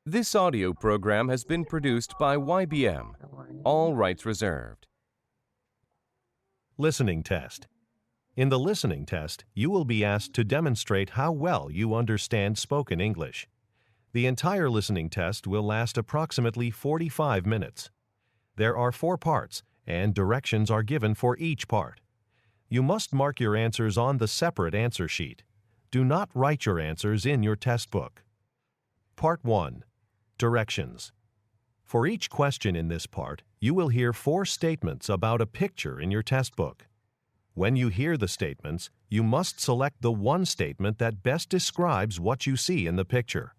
This audio program has been produced by YBM. All rights reserved. Listening test. In the listening test, you will be asked to demonstrate how well you understand spoken English. The entire listening test will last approximately 45 minutes. There are 4 parts, and directions are given for each part. You must mark your answers on the separate answer sheet. Do not write your answers in your test book. Part 1. Directions. For each question in this part, you will hear 4 statements about a picture in your test book. When you hear the statements, you must select the one statement that best describes what you see in the picture.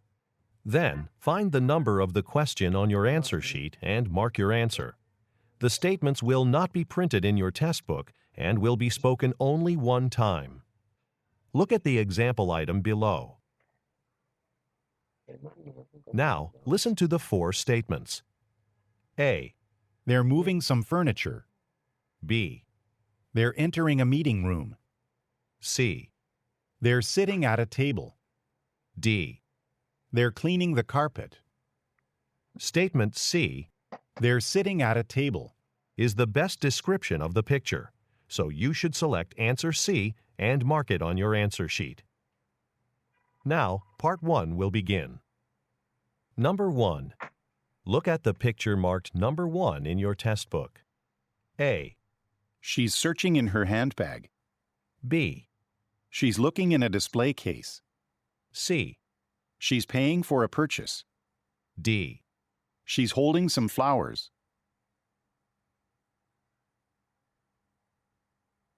Then, find the number of the question on your answer sheet and mark your answer. The statements will not be printed in your test book and will be spoken only one time. Look at the example item below. Now, listen to the 4 statements. A. They're moving some furniture. B. They're entering a meeting room. C. They're sitting at a table. D. They're cleaning the carpet. Statement C They're sitting at a table. is the best description of the picture, so you should select answer C and mark it on your answer sheet. Now, part 1 will begin. Number 1. Look at the picture marked number 1 in your test book. A. She's searching in her handbag. B. She's looking in a display case. C. She's paying for a purchase. D. She's holding some flowers.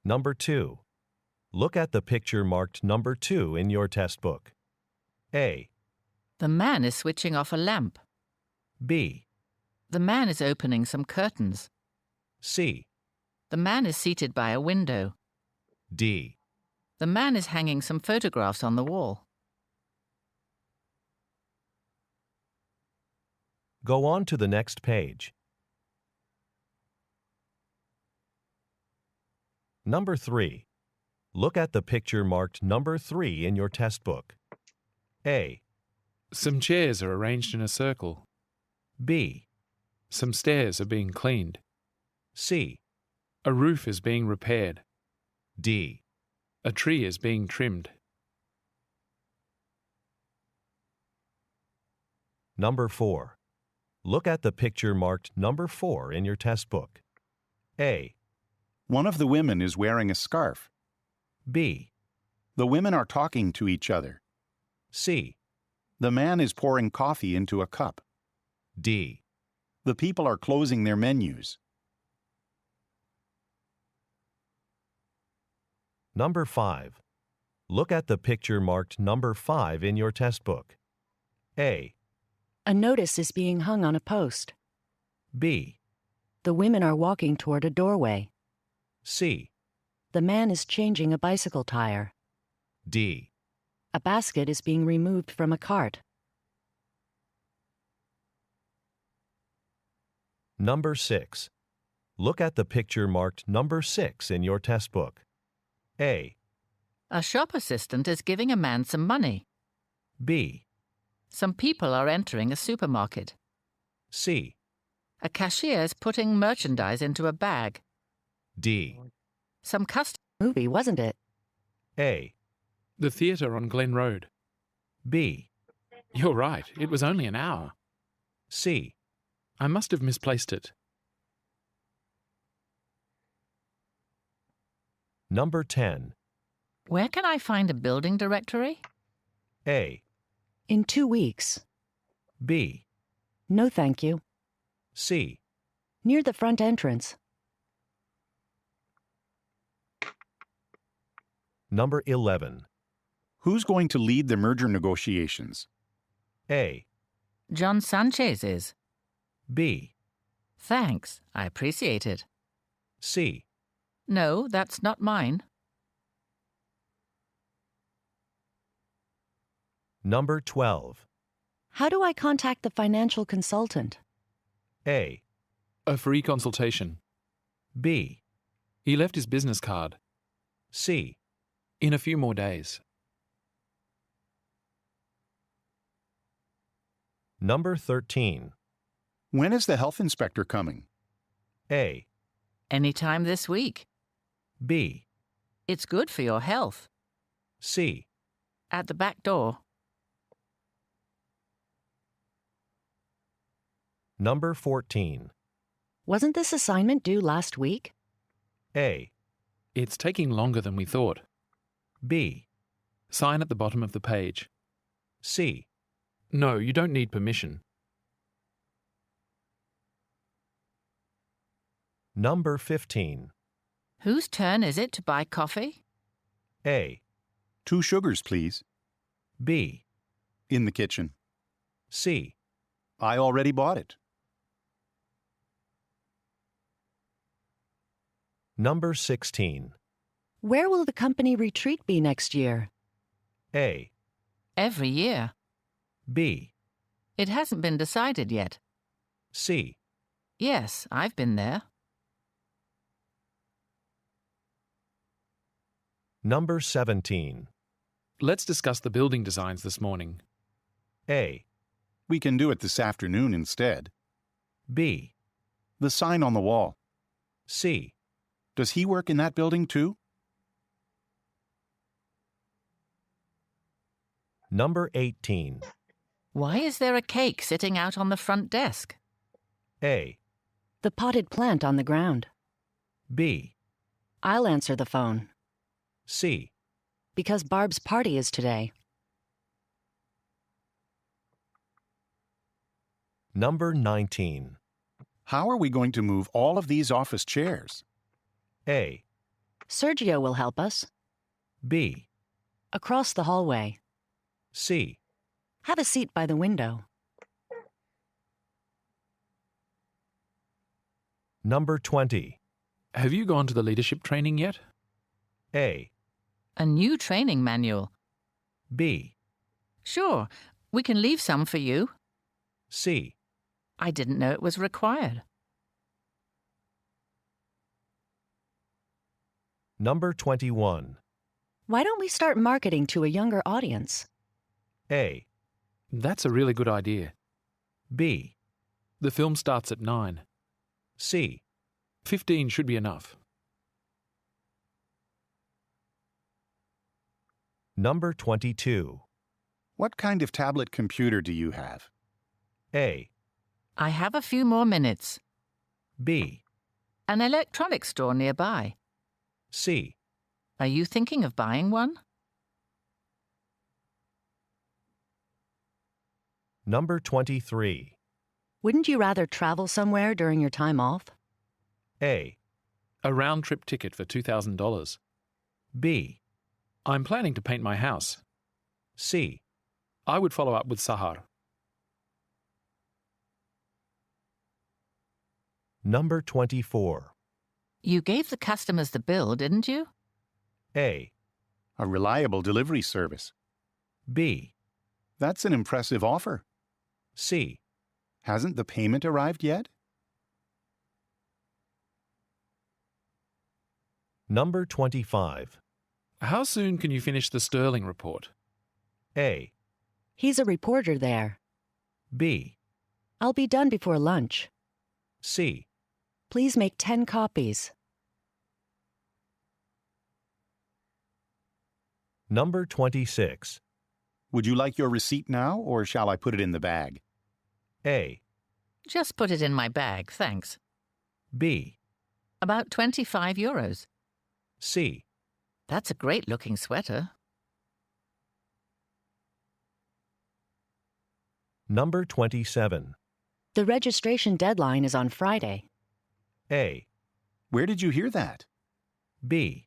Number 2. Look at the picture marked number 2 in your test book. A. The man is switching off a lamp. B. The man is opening some curtains. C. The man is seated by a window. D. The man is hanging some photographs on the wall. Go on to the next page. Number 3. Look at the picture marked number 3 in your test book. A. Some chairs are arranged in a circle. B. Some stairs are being cleaned. C. A roof is being repaired. D. A tree is being trimmed. Number 4. Look at the picture marked number 4 in your test book. A. One of the women is wearing a scarf. B. The women are talking to each other. C. The man is pouring coffee into a cup. D. The people are closing their menus. Number 5. Look at the picture marked number 5 in your test book. A. A notice is being hung on a post. B. The women are walking toward a doorway. C. The man is changing a bicycle tire. D. A basket is being removed from a cart. Number 6. Look at the picture marked number 6 in your test book. A. A shop assistant is giving a man some money. B. Some people are entering a supermarket. C. A cashier is putting merchandise into a bag. D. Some customers. Movie, wasn't it? A. The theatre on Glen Road. B. You're right, it was only an hour. C. I must have misplaced it. Number 10. Where can I find a building directory? A. In 2 weeks. B. No, thank you. C. Near the front entrance. Number 11. Who's going to lead the merger negotiations? A. John Sanchez is. B. Thanks, I appreciate it. C. No, that's not mine. Number 12. How do I contact the financial consultant? A. A free consultation. B. He left his business card. C. In a few more days. Number 13. When is the health inspector coming? A. Any time this week. B. It's good for your health. C. At the back door. Number 14. Wasn't this assignment due last week? A. It's taking longer than we thought. B. Sign at the bottom of the page. C. No, you don't need permission. Number 15. Whose turn is it to buy coffee? A. 2 sugars, please. B. In the kitchen. C. I already bought it. Number 16. Where will the company retreat be next year? A. Every year. B. It hasn't been decided yet. C. Yes, I've been there. Number 17. Let's discuss the building designs this morning. A. We can do it this afternoon instead. B. The sign on the wall. C. Does he work in that building too? Number 18. Why is there a cake sitting out on the front desk? A. The potted plant on the ground. B. I'll answer the phone. C. Because Barb's party is today. Number 19. How are we going to move all of these office chairs? A. Sergio will help us. B. Across the hallway. C. Have a seat by the window. Number 20. Have you gone to the leadership training yet? A. A new training manual. B. Sure, we can leave some for you. C. I didn't know it was required. Number 21. Why don't we start marketing to a younger audience? A. That's a really good idea. B. The film starts at 9. C. 15 should be enough. Number 22. What kind of tablet computer do you have? A. I have a few more minutes. B. An electronics store nearby. C. Are you thinking of buying one? Number 23. Wouldn't you rather travel somewhere during your time off? A. A round-trip ticket for $2,000. B. I'm planning to paint my house. C. I would follow up with Sahar. Number 24. You gave the customers the bill, didn't you? A. A reliable delivery service. B. That's an impressive offer. C. Hasn't the payment arrived yet? Number 25. How soon can you finish the Sterling report? A. He's a reporter there. B. I'll be done before lunch. C. Please make 10 copies. Number 26. Would you like your receipt now, or shall I put it in the bag? A. Just put it in my bag, thanks. B. About €25. C. That's a great-looking sweater. Number 27. The registration deadline is on Friday. A. Where did you hear that? B.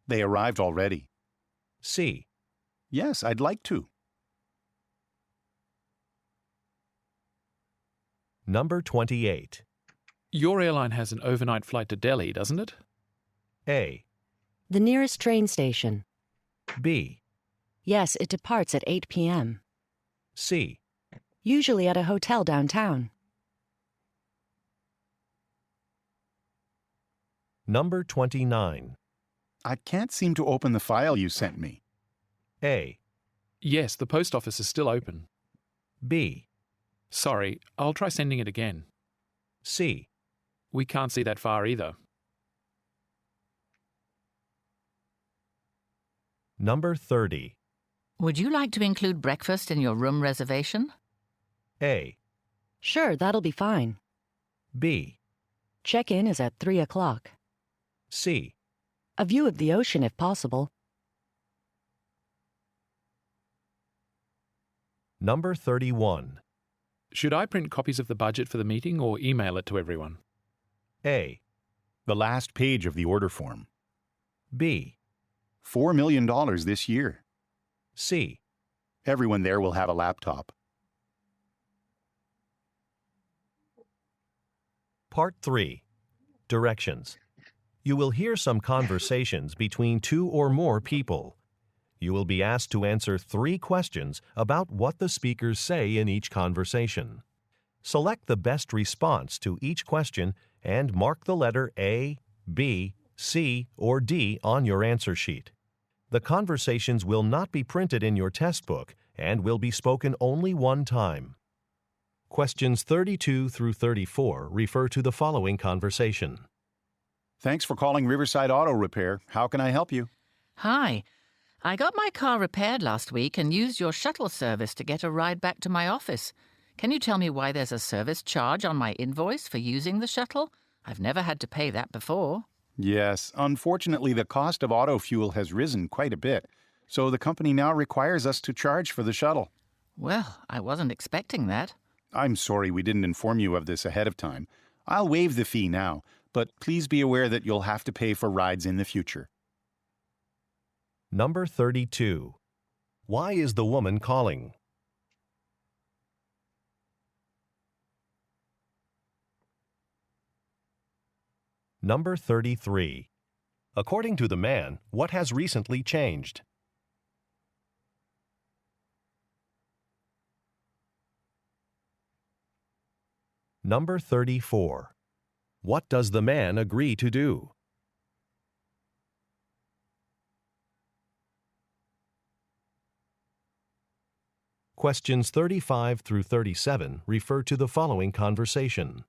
They arrived already. C. Yes, I'd like to. Number 28. Your airline has an overnight flight to Delhi, doesn't it? A. The nearest train station. B. Yes, it departs at 8 p.m. C. Usually at a hotel downtown. Number 29. I can't seem to open the file you sent me. A. Yes, the post office is still open. B. Sorry, I'll try sending it again. C. We can't see that far either. Number 30. Would you like to include breakfast in your room reservation? A. Sure, that'll be fine. B. Check-in is at 3 o'clock. C. A view of the ocean if possible. Number 31. Should I print copies of the budget for the meeting or email it to everyone? A. The last page of the order form. B. $4 million this year. C. Everyone there will have a laptop. Part 3. Directions. You will hear some conversations between two or more people. You will be asked to answer 3 questions about what the speakers say in each conversation. Select the best response to each question and mark the letter A, B, C, or D on your answer sheet. The conversations will not be printed in your test book and will be spoken only one time. Questions 32 through 34 refer to the following conversation. Thanks for calling Riverside Auto Repair. How can I help you? Hi. I got my car repaired last week and used your shuttle service to get a ride back to my office. Can you tell me why there's a service charge on my invoice for using the shuttle? I've never had to pay that before. Yes, unfortunately the cost of auto fuel has risen quite a bit, so the company now requires us to charge for the shuttle. Well, I wasn't expecting that. I'm sorry we didn't inform you of this ahead of time. I'll waive the fee now, but please be aware that you'll have to pay for rides in the future. Number 32. Why is the woman calling? Number 33. According to the man, what has recently changed? Number 34. What does the man agree to do? Questions 35 through 37 refer to the following conversation.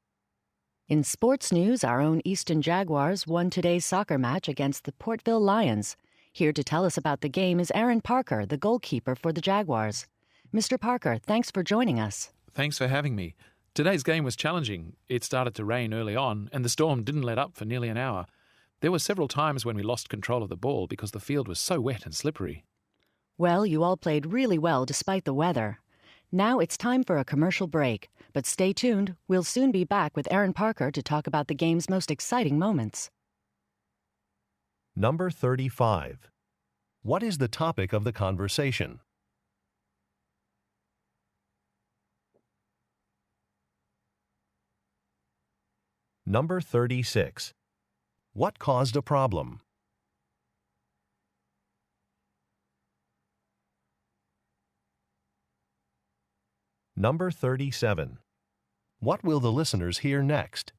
In sports news, our own Easton Jaguars won today's soccer match against the Portville Lions. Here to tell us about the game is Aaron Parker, the goalkeeper for the Jaguars. Mr. Parker, thanks for joining us. Thanks for having me. Today's game was challenging. It started to rain early on, and the storm didn't let up for nearly an hour. There were several times when we lost control of the ball because the field was so wet and slippery. Well, you all played really well despite the weather. Now it's time for a commercial break, but stay tuned. We'll soon be back with Aaron Parker to talk about the game's most exciting moments. Number 35. What is the topic of the conversation? Number 36. What caused a problem? Number 37. What will the listeners hear next?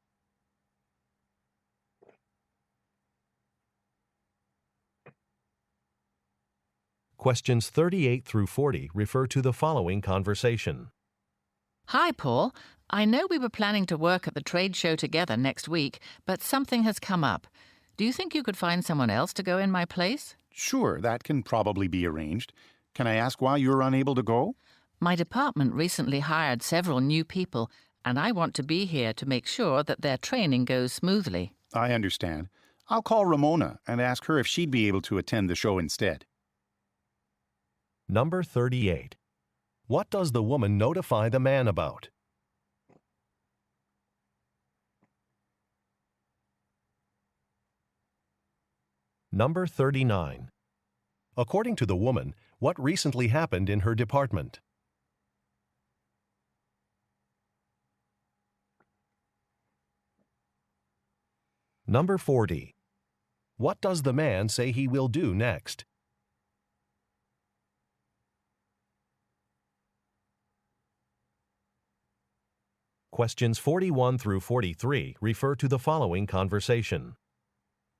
Questions 38 through 40 refer to the following conversation. Hi, Paul. I know we were planning to work at the trade show together next week, but something has come up. Do you think you could find someone else to go in my place? Sure, that can probably be arranged. Can I ask why you're unable to go? My department recently hired several new people, and I want to be here to make sure that their training goes smoothly. I understand. I'll call Ramona and ask her if she'd be able to attend the show instead. Number 38. What does the woman notify the man about? Number 39. According to the woman, what recently happened in her department? Number 40. What does the man say he will do next? Questions 41 through 43 refer to the following conversation.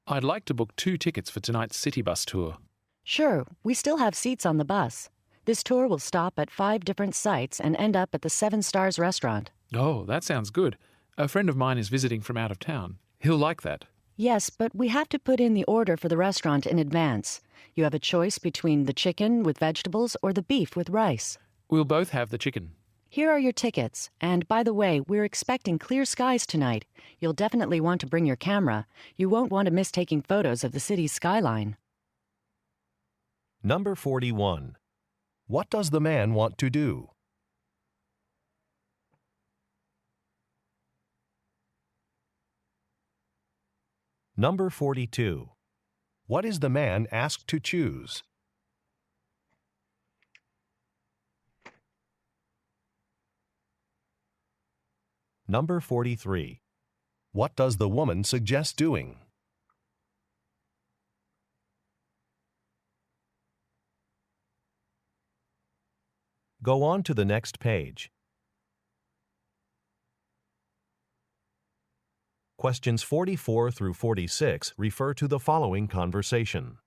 I'd like to book 2 tickets for tonight's city bus tour. Sure, we still have seats on the bus. This tour will stop at 5 different sites and end up at the Seven Stars restaurant. Oh, that sounds good. A friend of mine is visiting from out of town. He'll like that. Yes, but we have to put in the order for the restaurant in advance. You have a choice between the chicken with vegetables or the beef with rice. We'll both have the chicken. Here are your tickets. And by the way, we're expecting clear skies tonight. You'll definitely want to bring your camera. You won't want to miss taking photos of the city's skyline. Number 41. What does the man want to do? Number 42. What is the man asked to choose? Number 43. What does the woman suggest doing? Go on to the next page. Questions 44 through 46 refer to the following conversation.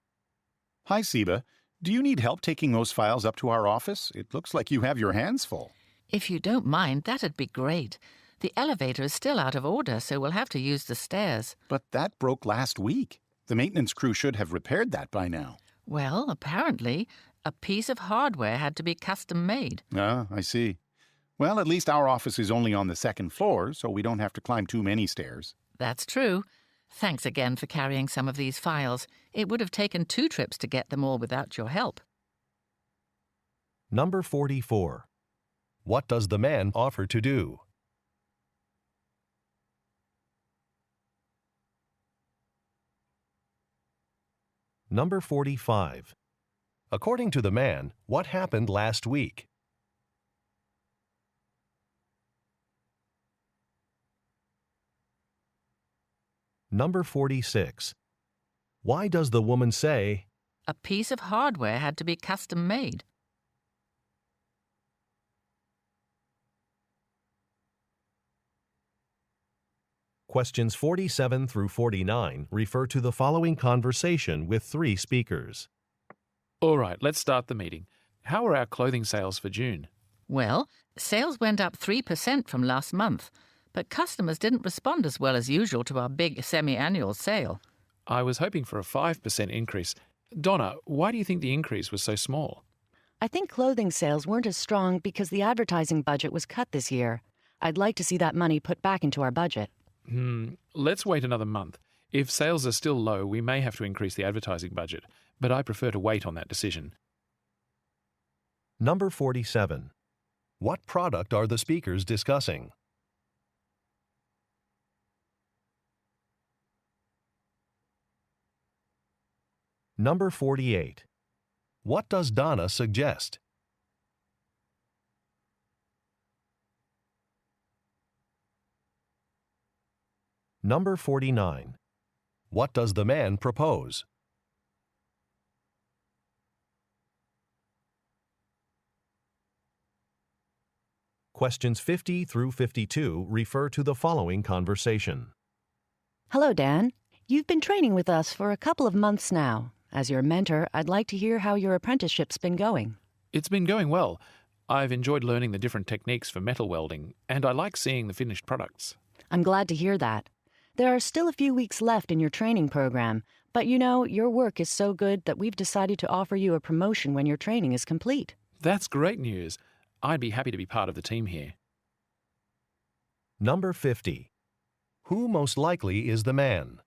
Hi, Siba. Do you need help taking those files up to our office? It looks like you have your hands full. If you don't mind, that'd be great. The elevator is still out of order, so we'll have to use the stairs. But that broke last week. The maintenance crew should have repaired that by now. Well, apparently, a piece of hardware had to be custom made. Ah, I see. Well, at least our office is only on the 2nd floor, so we don't have to climb too many stairs. That's true. Thanks again for carrying some of these files. It would have taken 2 trips to get them all without your help. Number 44. What does the man offer to do? Number 45. According to the man, what happened last week? Number 46. Why does the woman say, A piece of hardware had to be custom made? Questions 47 through 49 refer to the following conversation with 3 speakers. All right, let's start the meeting. How are our clothing sales for June? Well, sales went up 3% from last month, but customers didn't respond as well as usual to our big semi-annual sale. I was hoping for a 5% increase. Donna, why do you think the increase was so small? I think clothing sales weren't as strong because the advertising budget was cut this year. I'd like to see that money put back into our budget. Let's wait another month. If sales are still low, we may have to increase the advertising budget, but I prefer to wait on that decision. Number 47. What product are the speakers discussing? Number 48. What does Donna suggest? Number 49. What does the man propose? Questions 50 through 52 refer to the following conversation. Hello, Dan. You've been training with us for a couple of months now. As your mentor, I'd like to hear how your apprenticeship's been going. It's been going well. I've enjoyed learning the different techniques for metal welding, and I like seeing the finished products. I'm glad to hear that. There are still a few weeks left in your training program, but you know, your work is so good that we've decided to offer you a promotion when your training is complete. That's great news. I'd be happy to be part of the team here. Number 50. Who most likely is the man?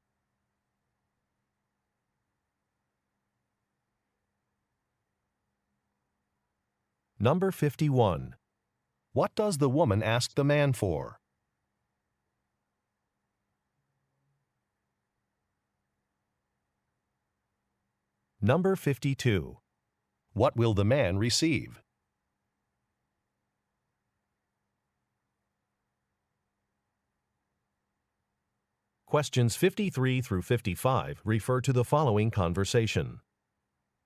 Number 51. What does the woman ask the man for? Number 52. What will the man receive? Questions 53 through 55 refer to the following conversation.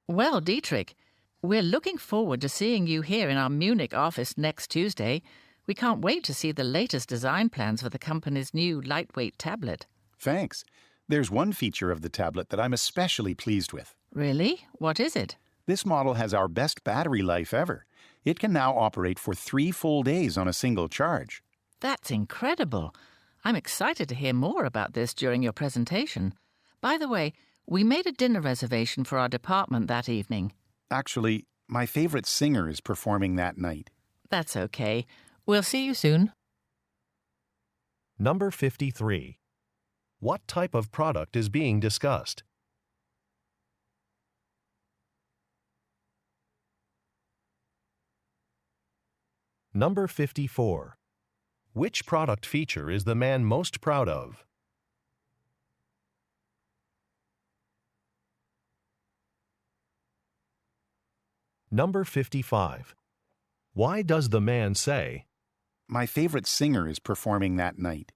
Well, Dietrich, we're looking forward to seeing you here in our Munich office next Tuesday. We can't wait to see the latest design plans for the company's new lightweight tablet. Thanks. There's one feature of the tablet that I'm especially pleased with. Really? What is it? This model has our best battery life ever. It can now operate for 3 full days on a single charge. That's incredible. I'm excited to hear more about this during your presentation. By the way, we made a dinner reservation for our department that evening. Actually, my favorite singer is performing that night. That's okay. We'll see you soon. Number 53. What type of product is being discussed? Number 54. Which product feature is the man most proud of? Number 55. Why does the man say, My favorite singer is performing that night?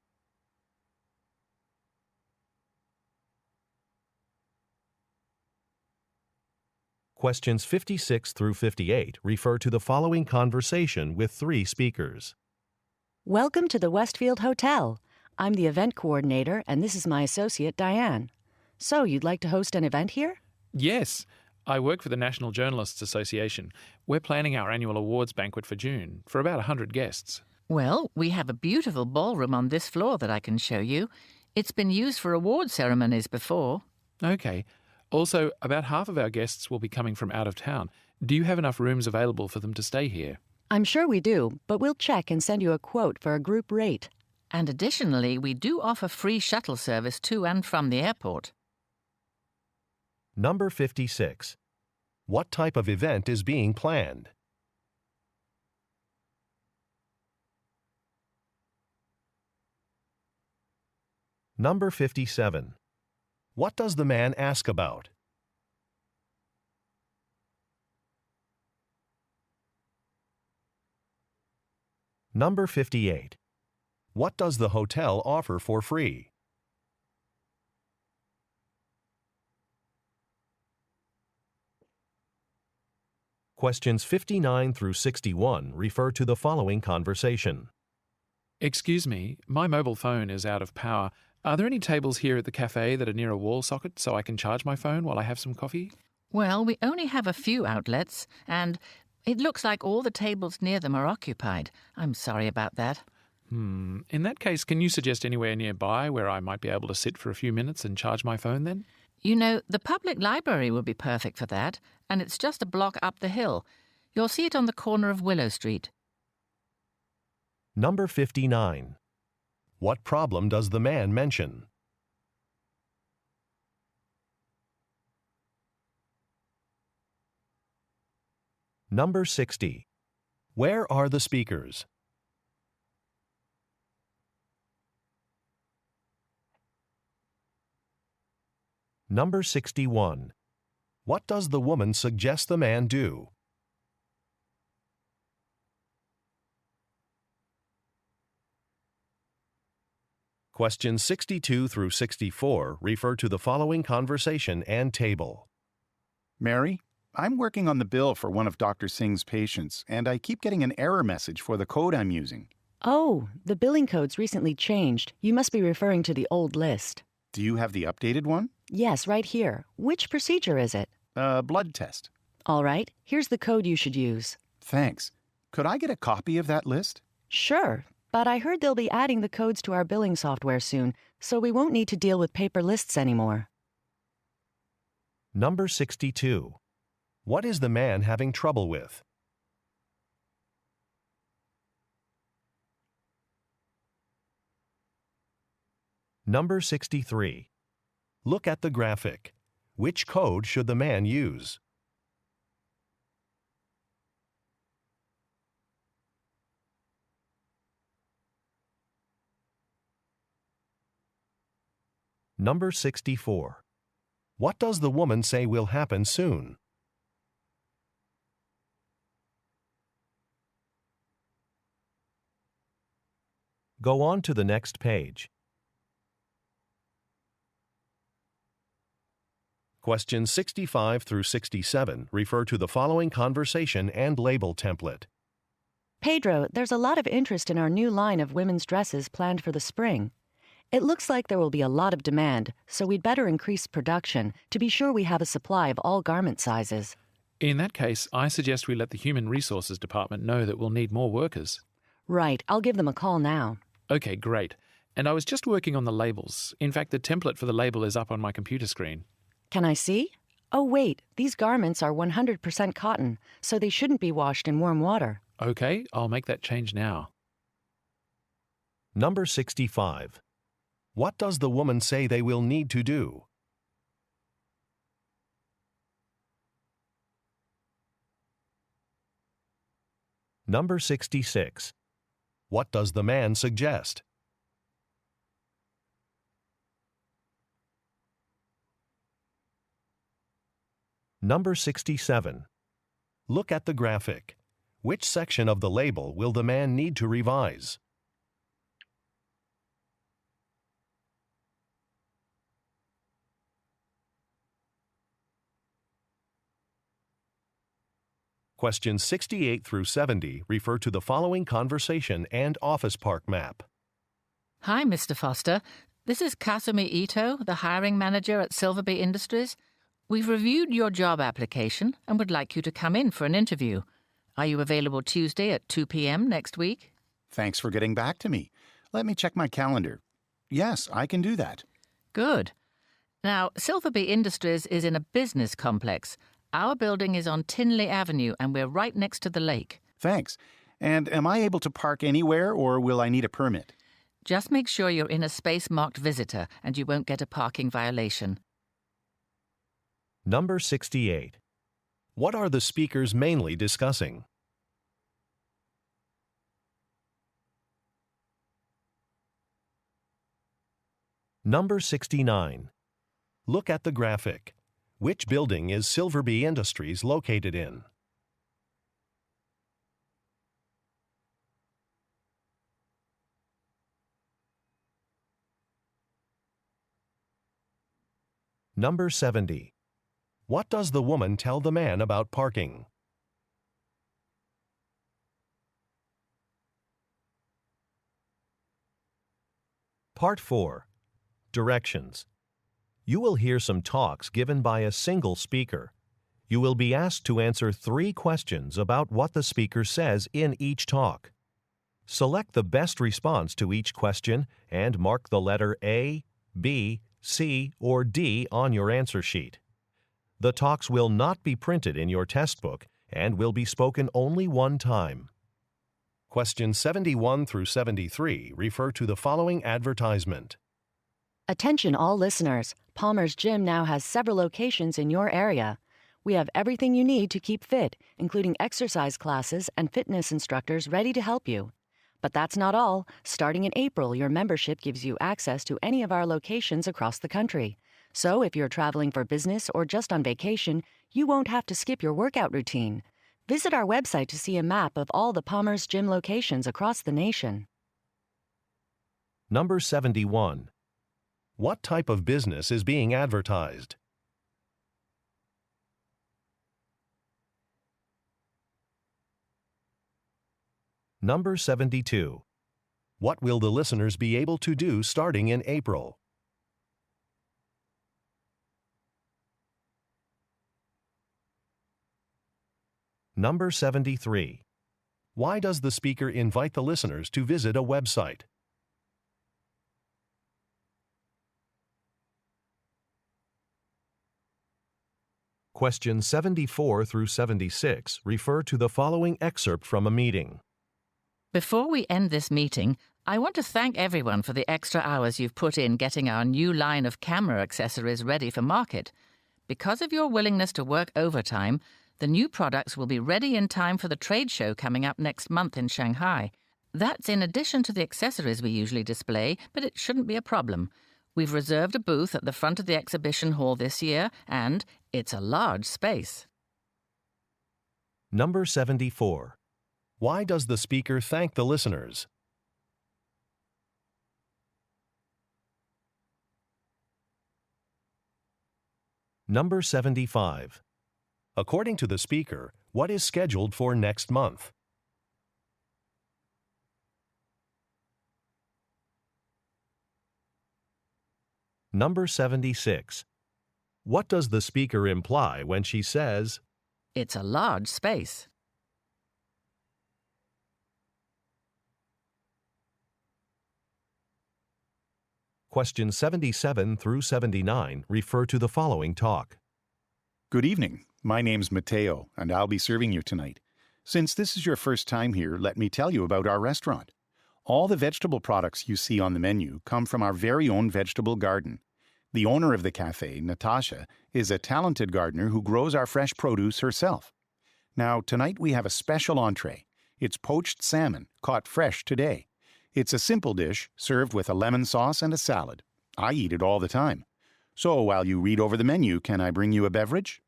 Questions 56 through 58 refer to the following conversation with 3 speakers. Welcome to the Westfield Hotel. I'm the event coordinator, and this is my associate, Diane. So, you'd like to host an event here? Yes, I work for the National Journalists Association. We're planning our annual awards banquet for June, for about 100 guests. Well, we have a beautiful ballroom on this floor that I can show you. It's been used for award ceremonies before. Okay. Also, about half of our guests will be coming from out of town. Do you have enough rooms available for them to stay here? I'm sure we do, but we'll check and send you a quote for a group rate. And additionally, we do offer free shuttle service to and from the airport. Number 56. What type of event is being planned? Number 57. What does the man ask about? Number 58. What does the hotel offer for free? Questions 59 through 61 refer to the following conversation. Excuse me, my mobile phone is out of power. Are there any tables here at the cafe that are near a wall socket so I can charge my phone while I have some coffee? Well, we only have a few outlets, and it looks like all the tables near them are occupied. I'm sorry about that. In that case, can you suggest anywhere nearby where I might be able to sit for a few minutes and charge my phone then? You know, the public library would be perfect for that, and it's just a block up the hill. You'll see it on the corner of Willow Street. Number 59. What problem does the man mention? Number 60. Where are the speakers? Number 61. What does the woman suggest the man do? Questions 62 through 64 refer to the following conversation and table. Mary, I'm working on the bill for one of Dr. Singh's patients, and I keep getting an error message for the code I'm using. Oh, the billing code's recently changed. You must be referring to the old list. Do you have the updated one? Yes, right here. Which procedure is it? Blood test. All right, here's the code you should use. Thanks. Could I get a copy of that list? Sure, but I heard they'll be adding the codes to our billing software soon, so we won't need to deal with paper lists anymore. Number 62. What is the man having trouble with? Number 63. Look at the graphic. Which code should the man use? Number 64. What does the woman say will happen soon? Go on to the next page. Questions 65 through 67 refer to the following conversation and label template. Pedro, there's a lot of interest in our new line of women's dresses planned for the spring. It looks like there will be a lot of demand, so we'd better increase production to be sure we have a supply of all garment sizes. In that case, I suggest we let the Human Resources Department know that we'll need more workers. Right, I'll give them a call now. Okay, great. And I was just working on the labels. In fact, the template for the label is up on my computer screen. Can I see? Oh, wait, these garments are 100% cotton, so they shouldn't be washed in warm water. Okay, I'll make that change now. Number 65. What does the woman say they will need to do? Number 66. What does the man suggest? Number 67. Look at the graphic. Which section of the label will the man need to revise? Questions 68 through 70 refer to the following conversation and office park map. Hi, Mr. Foster. This is Kasumi Ito, the hiring manager at Silverby Industries. We've reviewed your job application and would like you to come in for an interview. Are you available Tuesday at 2 p.m. next week? Thanks for getting back to me. Let me check my calendar. Yes, I can do that. Good. Now, Silverby Industries is in a business complex. Our building is on Tinley Avenue and we're right next to the lake. Thanks. And am I able to park anywhere or will I need a permit? Just make sure you're in a space marked visitor and you won't get a parking violation. Number 68. What are the speakers mainly discussing? Number 69. Look at the graphic. Which building is Silverby Industries located in? Number 70. What does the woman tell the man about parking? Part 4. Directions. You will hear some talks given by a single speaker. You will be asked to answer 3 questions about what the speaker says in each talk. Select the best response to each question and mark the letter A, B, C, or D on your answer sheet. The talks will not be printed in your test book and will be spoken only one time. Questions 71 through 73 refer to the following advertisement. Attention all listeners. Palmer's Gym now has several locations in your area. We have everything you need to keep fit, including exercise classes and fitness instructors ready to help you. But that's not all. Starting in April, your membership gives you access to any of our locations across the country. So if you're traveling for business or just on vacation, you won't have to skip your workout routine. Visit our website to see a map of all the Palmer's Gym locations across the nation. Number 71. What type of business is being advertised? Number 72. What will the listeners be able to do starting in April? Number 73. Why does the speaker invite the listeners to visit a website? Questions 74 through 76 refer to the following excerpt from a meeting. Before we end this meeting, I want to thank everyone for the extra hours you've put in getting our new line of camera accessories ready for market. Because of your willingness to work overtime, the new products will be ready in time for the trade show coming up next month in Shanghai. That's in addition to the accessories we usually display, but it shouldn't be a problem. We've reserved a booth at the front of the exhibition hall this year, and it's a large space. Number 74. Why does the speaker thank the listeners? Number 75. According to the speaker, what is scheduled for next month? Number 76. What does the speaker imply when she says, It's a large space. Questions 77 through 79 refer to the following talk? Good evening. My name's Mateo, and I'll be serving you tonight. Since this is your first time here, let me tell you about our restaurant. All the vegetable products you see on the menu come from our very own vegetable garden. The owner of the cafe, Natasha, is a talented gardener who grows our fresh produce herself. Now, tonight we have a special entree. It's poached salmon, caught fresh today. It's a simple dish, served with a lemon sauce and a salad. I eat it all the time. So, while you read over the menu, can I bring you a beverage?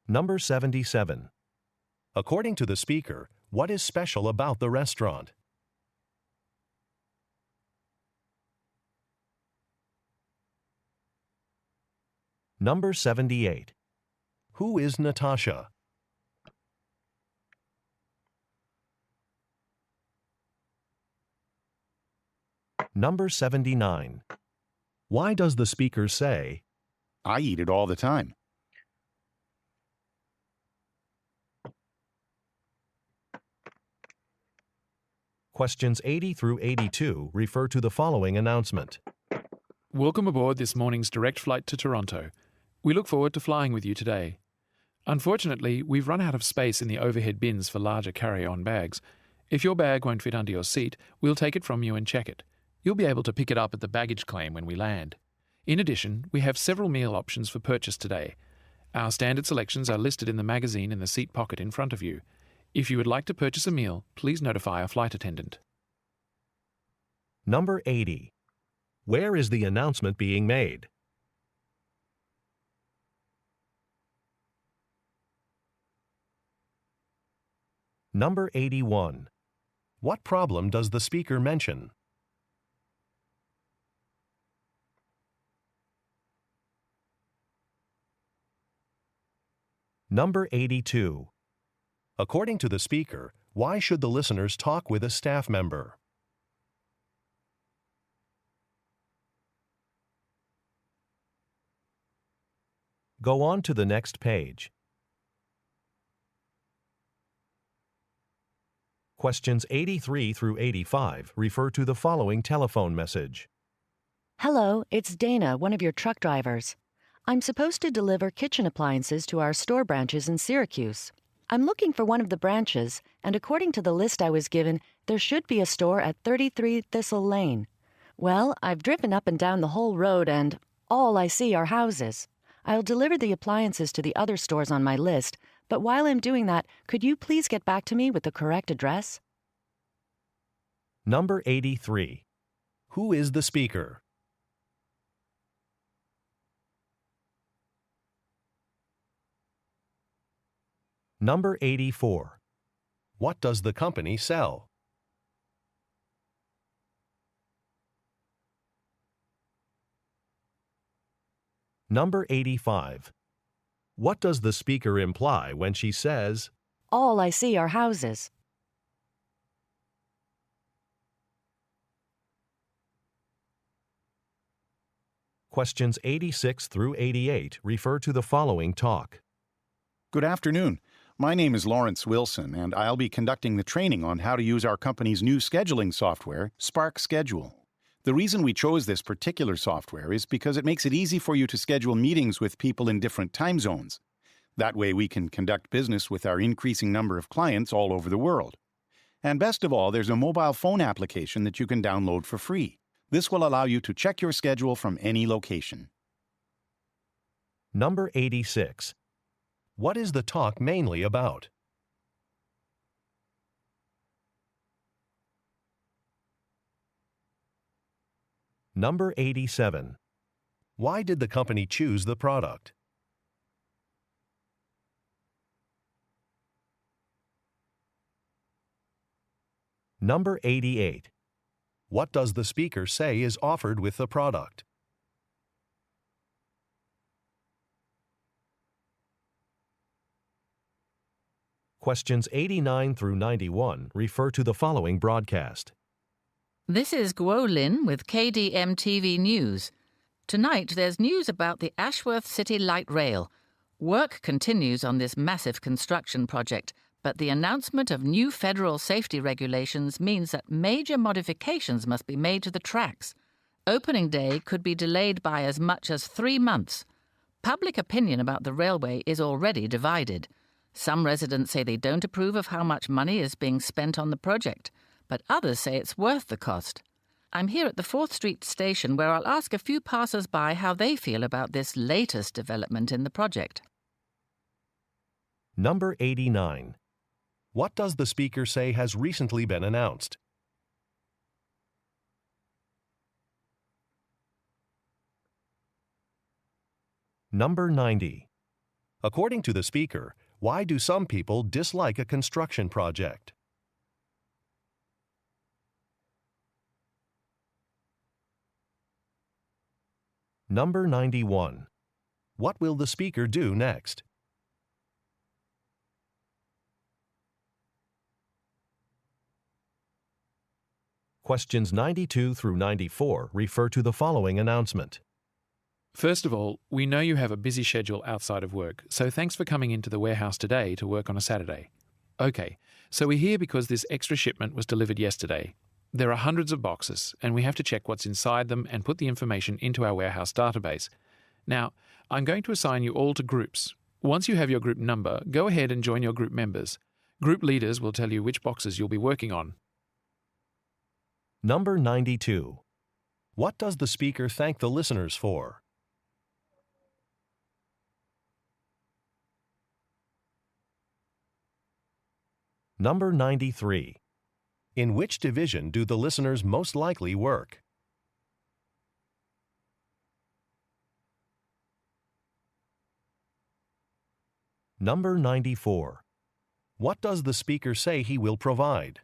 Number 77. According to the speaker, what is special about the restaurant? Number 78. Who is Natasha? Number 79. Why does the speaker say, I eat it all the time. Questions 80 through 82 refer to the following announcement? Welcome aboard this morning's direct flight to Toronto. We look forward to flying with you today. Unfortunately, we've run out of space in the overhead bins for larger carry-on bags. If your bag won't fit under your seat, we'll take it from you and check it. You'll be able to pick it up at the baggage claim when we land. In addition, we have several meal options for purchase today. Our standard selections are listed in the magazine in the seat pocket in front of you. If you would like to purchase a meal, please notify a flight attendant. Number 80. Where is the announcement being made? Number 81. What problem does the speaker mention? Number 82. According to the speaker, why should the listeners talk with a staff member? Go on to the next page. Questions 83 through 85 refer to the following telephone message. Hello, it's Dana, one of your truck drivers. I'm supposed to deliver kitchen appliances to our store branches in Syracuse. I'm looking for one of the branches, and according to the list I was given, there should be a store at 33 Thistle Lane. Well, I've driven up and down the whole road, and all I see are houses. I'll deliver the appliances to the other stores on my list, but while I'm doing that, could you please get back to me with the correct address? Number 83. Who is the speaker? Number 84. What does the company sell? Number 85. What does the speaker imply when she says, All I see are houses. Questions 86 through 88 refer to the following talk? Good afternoon. My name is Lawrence Wilson, and I'll be conducting the training on how to use our company's new scheduling software, Spark Schedule. The reason we chose this particular software is because it makes it easy for you to schedule meetings with people in different time zones. That way we can conduct business with our increasing number of clients all over the world. And best of all, there's a mobile phone application that you can download for free. This will allow you to check your schedule from any location. Number 86. What is the talk mainly about? Number 87. Why did the company choose the product? Number 88. What does the speaker say is offered with the product? Questions 89 through 91 refer to the following broadcast. This is Guo Lin with KDM TV News. Tonight there's news about the Ashworth City Light Rail. Work continues on this massive construction project, but the announcement of new federal safety regulations means that major modifications must be made to the tracks. Opening day could be delayed by as much as 3 months. Public opinion about the railway is already divided. Some residents say they don't approve of how much money is being spent on the project, but others say it's worth the cost. I'm here at the 4th Street station where I'll ask a few passers-by how they feel about this latest development in the project. Number 89. What does the speaker say has recently been announced? Number 90. According to the speaker, why do some people dislike a construction project? Number 91. What will the speaker do next? Questions 92 through 94 refer to the following announcement. First of all, we know you have a busy schedule outside of work, so thanks for coming into the warehouse today to work on a Saturday. Okay, so we're here because this extra shipment was delivered yesterday. There are hundreds of boxes, and we have to check what's inside them and put the information into our warehouse database. Now, I'm going to assign you all to groups. Once you have your group number, go ahead and join your group members. Group leaders will tell you which boxes you'll be working on. Number 92. What does the speaker thank the listeners for? Number 93. In which division do the listeners most likely work? Number 94. What does the speaker say he will provide?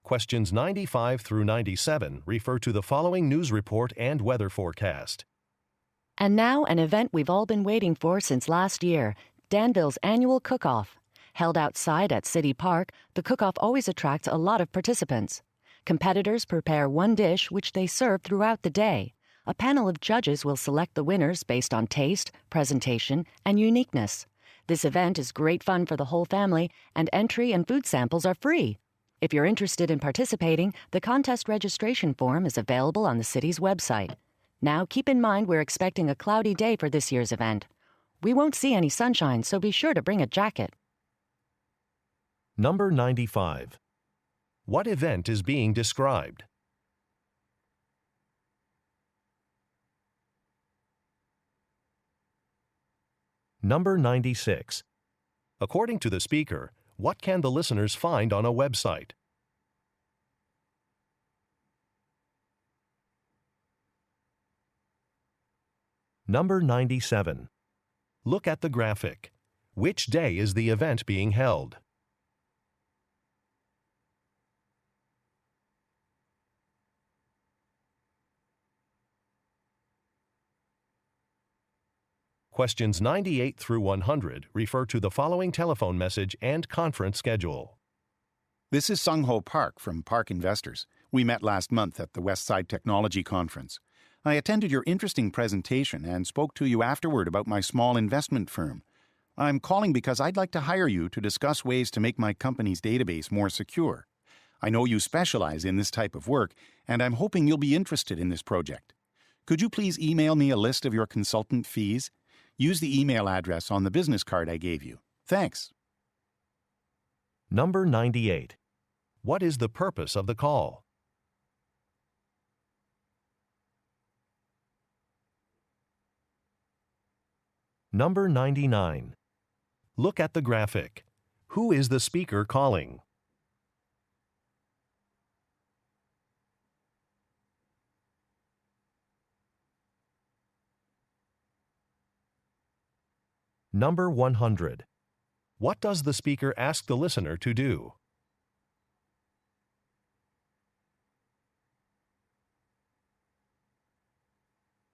Questions 95 through 97 refer to the following news report and weather forecast. And now an event we've all been waiting for since last year, Danville's annual cook-off. Held outside at City Park, the cook-off always attracts a lot of participants. Competitors prepare one dish which they serve throughout the day. A panel of judges will select the winners based on taste, presentation, and uniqueness. This event is great fun for the whole family, and entry and food samples are free. If you're interested in participating, the contest registration form is available on the city's website. Now, keep in mind we're expecting a cloudy day for this year's event. We won't see any sunshine, so be sure to bring a jacket. Number 95. What event is being described? Number 96. According to the speaker, what can the listeners find on a website? Number 97. Look at the graphic. Which day is the event being held? Questions 98 through 100 refer to the following telephone message and conference schedule. This is Sung Ho Park from Park Investors. We met last month at the Westside Technology Conference. I attended your interesting presentation and spoke to you afterward about my small investment firm. I'm calling because I'd like to hire you to discuss ways to make my company's database more secure. I know you specialize in this type of work, and I'm hoping you'll be interested in this project. Could you please email me a list of your consultant fees? Use the email address on the business card I gave you. Thanks. Number 98. What is the purpose of the call? Number 99. Look at the graphic. Who is the speaker calling? Number 100. What does the speaker ask the listener to do?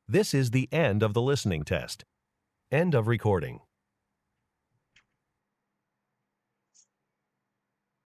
This is the end of the listening test. End of recording.